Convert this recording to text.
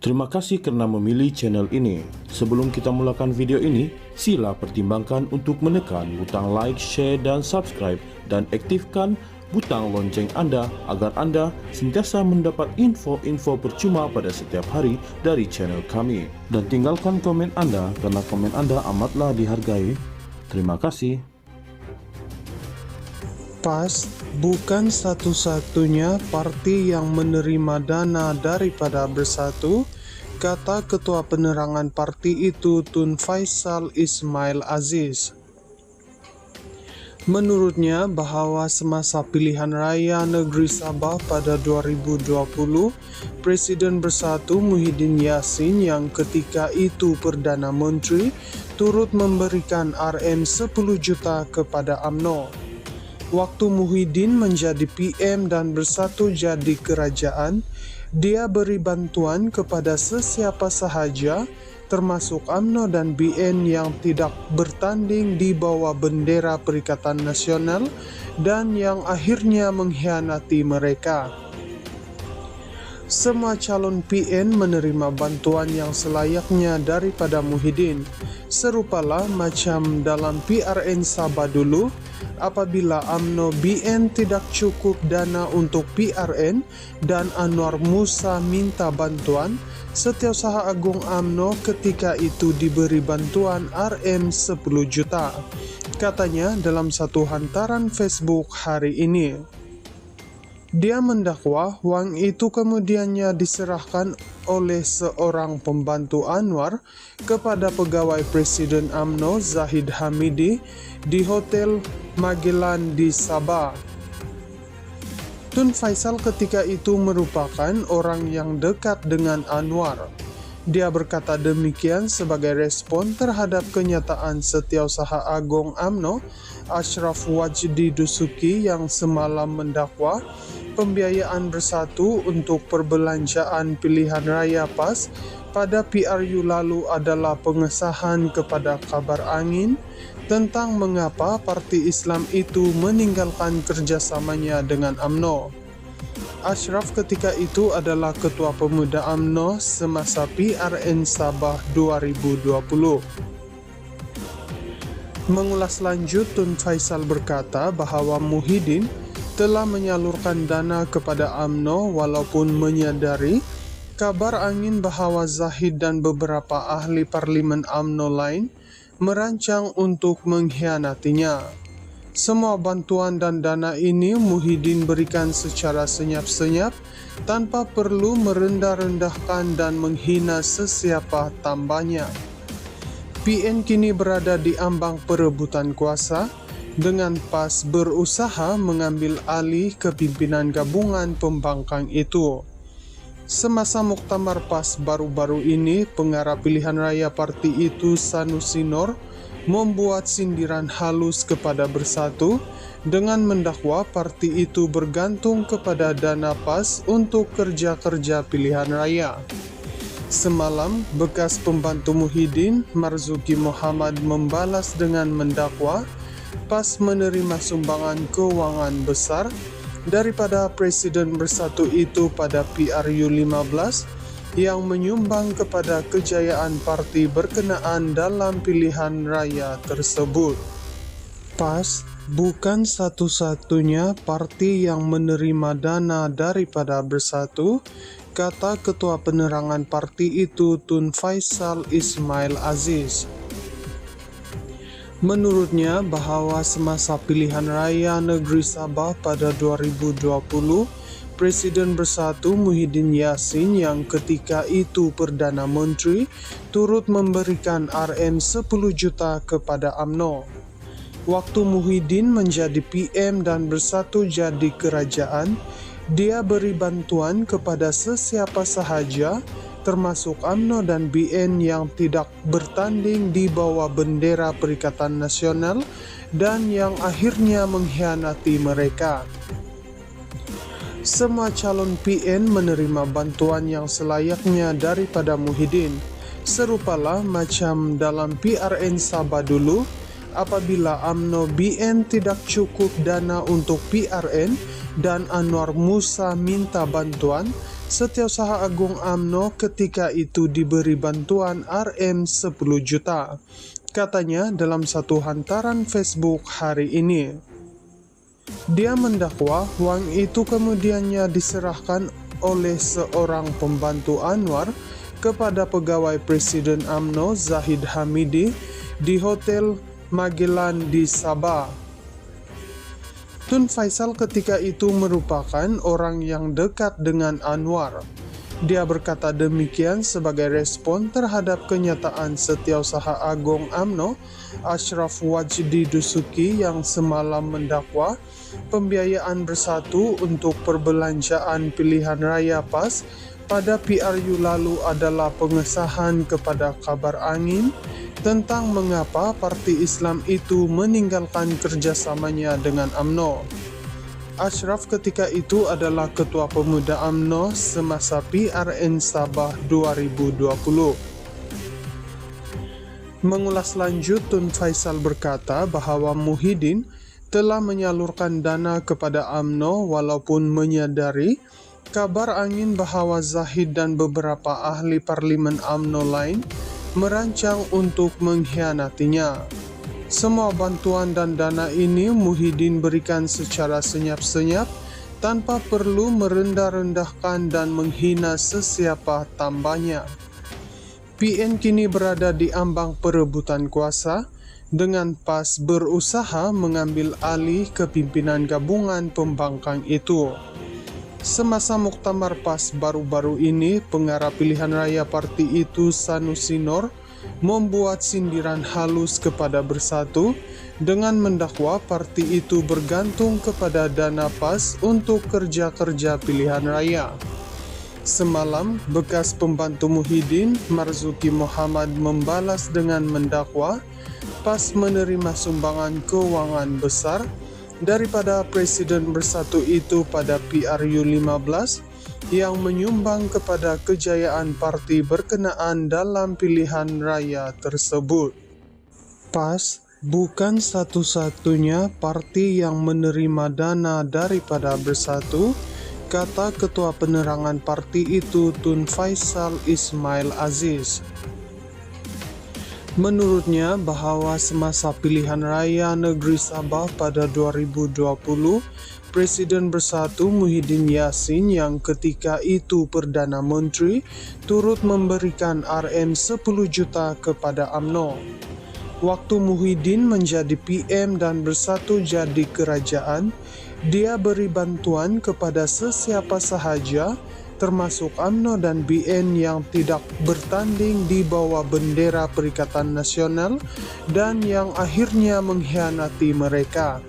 Terima kasih karena memilih channel ini. Sebelum kita mulakan video ini, sila pertimbangkan untuk menekan butang like, share, dan subscribe, dan aktifkan butang lonceng Anda agar Anda sentiasa mendapat info-info percuma pada setiap hari dari channel kami. Dan tinggalkan komen Anda karena komen Anda amatlah dihargai. Terima kasih. PAS bukan satu-satunya parti yang menerima dana daripada Bersatu, kata Ketua Penerangan Parti itu Tun Faisal Ismail Aziz. Menurutnya bahwa semasa pilihan raya negeri Sabah pada 2020, Presiden Bersatu Muhyiddin Yassin yang ketika itu Perdana Menteri turut memberikan Rm 10 juta kepada UMNO. Waktu Muhyiddin menjadi PM dan Bersatu jadi kerajaan, dia beri bantuan kepada sesiapa sahaja, termasuk UMNO dan BN yang tidak bertanding di bawah bendera Perikatan Nasional dan yang akhirnya mengkhianati mereka. Semua calon PN menerima bantuan yang selayaknya daripada Muhyiddin. Serupalah macam dalam PRN Sabah dulu, apabila UMNO BN tidak cukup dana untuk PRN dan Anwar Musa minta bantuan, Setiausaha Agung UMNO ketika itu diberi bantuan Rm 10 juta. Katanya dalam satu hantaran Facebook hari ini. Dia mendakwa uang itu kemudiannya diserahkan oleh seorang pembantu Anwar kepada pegawai Presiden UMNO Zahid Hamidi di Hotel Magellan di Sabah. Tun Faisal ketika itu merupakan orang yang dekat dengan Anwar. Dia berkata demikian sebagai respon terhadap kenyataan Setiausaha Agung UMNO Ashraf Wajdi Dusuki yang semalam mendakwa pembiayaan Bersatu untuk perbelanjaan pilihan raya PAS pada PRU lalu adalah pengesahan kepada kabar angin tentang mengapa Parti Islam itu meninggalkan kerjasamanya dengan UMNO. Ashraf ketika itu adalah Ketua Pemuda UMNO semasa PRN Sabah 2020. Mengulas lanjut, Tun Faisal berkata bahwa Muhyiddin telah menyalurkan dana kepada UMNO walaupun menyadari kabar angin bahwa Zahid dan beberapa ahli parlimen UMNO lain merancang untuk mengkhianatinya. Semua bantuan dan dana ini Muhyiddin berikan secara senyap-senyap tanpa perlu merendah-rendahkan dan menghina sesiapa tambahnya. PN kini berada di ambang perebutan kuasa dengan PAS berusaha mengambil alih kepimpinan gabungan pembangkang itu. Semasa muktamar PAS baru-baru ini, pengarah pilihan raya parti itu Sanusi Nur membuat sindiran halus kepada Bersatu dengan mendakwa parti itu bergantung kepada dana PAS untuk kerja-kerja pilihan raya. Semalam, bekas pembantu Muhyiddin, Marzuki Muhammad membalas dengan mendakwa PAS menerima sumbangan keuangan besar daripada Presiden Bersatu itu pada PRU 15 yang menyumbang kepada kejayaan parti berkenaan dalam pilihan raya tersebut. PAS bukan satu-satunya parti yang menerima dana daripada Bersatu, kata Ketua Penerangan Parti itu Tun Faisal Ismail Aziz. Menurutnya bahwa semasa pilihan raya negeri Sabah pada 2020, Presiden Bersatu Muhyiddin Yassin yang ketika itu Perdana Menteri turut memberikan Rm 10 juta kepada UMNO. Waktu Muhyiddin menjadi PM dan Bersatu jadi kerajaan, dia beri bantuan kepada sesiapa sahaja, termasuk UMNO dan BN yang tidak bertanding di bawah bendera Perikatan Nasional dan yang akhirnya mengkhianati mereka. Semua calon PN menerima bantuan yang selayaknya daripada Muhyiddin. Serupalah macam dalam PRN Sabah dulu, apabila UMNO BN tidak cukup dana untuk PRN dan Anwar Musa minta bantuan, Setiausaha Agung UMNO ketika itu diberi bantuan Rm 10 juta, katanya dalam satu hantaran Facebook hari ini. Dia mendakwa uang itu kemudiannya diserahkan oleh seorang pembantu Anwar kepada pegawai Presiden UMNO Zahid Hamidi di Hotel Magellan di Sabah. Tun Faisal ketika itu merupakan orang yang dekat dengan Anwar. Dia berkata demikian sebagai respon terhadap kenyataan Setiausaha Agung UMNO Ashraf Wajdi Dusuki yang semalam mendakwa pembiayaan bersatu untuk perbelanjaan pilihan raya PAS pada PRU lalu adalah pengesahan kepada kabar angin tentang mengapa Parti Islam itu meninggalkan kerjasamanya dengan UMNO. Ashraf ketika itu adalah Ketua Pemuda UMNO semasa PRN Sabah 2020. Mengulas lanjut, Tun Faisal berkata bahwa Muhyiddin telah menyalurkan dana kepada UMNO walaupun menyadari kabar angin bahwa Zahid dan beberapa ahli parlimen UMNO lain merancang untuk mengkhianatinya. Semua bantuan dan dana ini Muhyiddin berikan secara senyap-senyap tanpa perlu merendah-rendahkan dan menghina sesiapa tambahnya. PN kini berada di ambang perebutan kuasa dengan PAS berusaha mengambil alih kepimpinan gabungan pembangkang itu. Semasa muktamar PAS baru-baru ini, pengarah pilihan raya parti itu Sanusi Nur membuat sindiran halus kepada Bersatu dengan mendakwa parti itu bergantung kepada dana PAS untuk kerja-kerja pilihan raya. Semalam, bekas pembantu Muhyiddin, Marzuki Muhammad membalas dengan mendakwa PAS menerima sumbangan keuangan besar daripada Presiden Bersatu itu pada PRU 15 yang menyumbang kepada kejayaan parti berkenaan dalam pilihan raya tersebut. PAS bukan satu-satunya parti yang menerima dana daripada Bersatu, kata Ketua Penerangan parti itu Tun Faisal Ismail Aziz. Menurutnya bahwa semasa pilihan raya negeri Sabah pada 2020, Presiden Bersatu Muhyiddin Yassin yang ketika itu Perdana Menteri turut memberikan Rm 10 juta kepada UMNO. Waktu Muhyiddin menjadi PM dan Bersatu jadi kerajaan, dia beri bantuan kepada sesiapa sahaja termasuk UMNO dan BN yang tidak bertanding di bawah bendera Perikatan Nasional dan yang akhirnya mengkhianati mereka.